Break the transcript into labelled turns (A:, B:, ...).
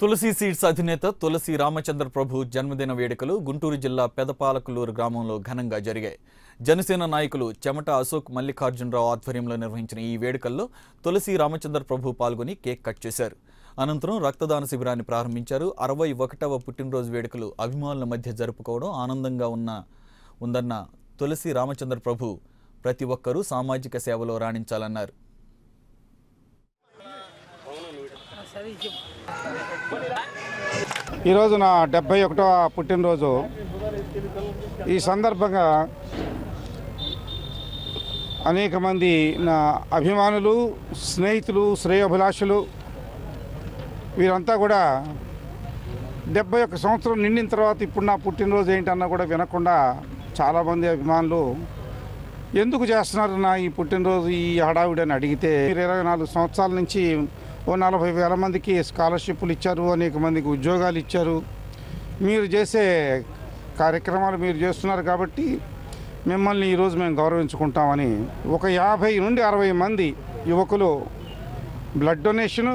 A: తులసి seeds అధినేత తులసి రామచంద్ర ప్రభు జన్మదిన వేడుకలు గుంటూరు జిల్లా పెదపాలకులూరు గ్రామంలో ఘనంగా జరిగాయి. జనసేన నాయకులు చెమట అశోక్ మల్లికార్జునరావు ఆధ్వర్యంలో నిర్వహించిన ఈ వేడుకల్లో తులసి రామచంద్ర ప్రభు పాల్గొని కేక్ కట్ చేశారు. అనంతరం రక్తదాన శిబిరాన్ని ప్రారంభించారు. 61వ పుట్టినరోజు వేడుకలు అభిమానుల మధ్య జరుపుకోవడం ఆనందంగా ఉందన్న తులసి రామచంద్ర ప్రభు ప్రతి ఒక్కరూ సామాజిక సేవలో రాణించాలన్నారు.
B: ఈరోజు నా 71వ పుట్టినరోజు. ఈ సందర్భంగా అనేక మంది నా అభిమానులు, స్నేహితులు, శ్రేయోభిలాషులు వీరంతా కూడా 71 సంవత్సరం నిండిన తర్వాత ఇప్పుడు నా పుట్టినరోజు ఏంటన్నా కూడా వినకుండా చాలామంది అభిమానులు ఎందుకు చేస్తున్నారు నా ఈ పుట్టినరోజు ఈ హడావిడి అని అడిగితే, 24 సంవత్సరాల నుంచి ఓ 40,000 మందికి స్కాలర్షిప్లు ఇచ్చారు, అనేక మందికి ఉద్యోగాలు ఇచ్చారు. మీరు చేసే కార్యక్రమాలు మీరు చేస్తున్నారు కాబట్టి మిమ్మల్ని ఈరోజు మేము గౌరవించుకుంటామని ఒక 50 నుండి 60 మంది యువకులు బ్లడ్ డొనేషన్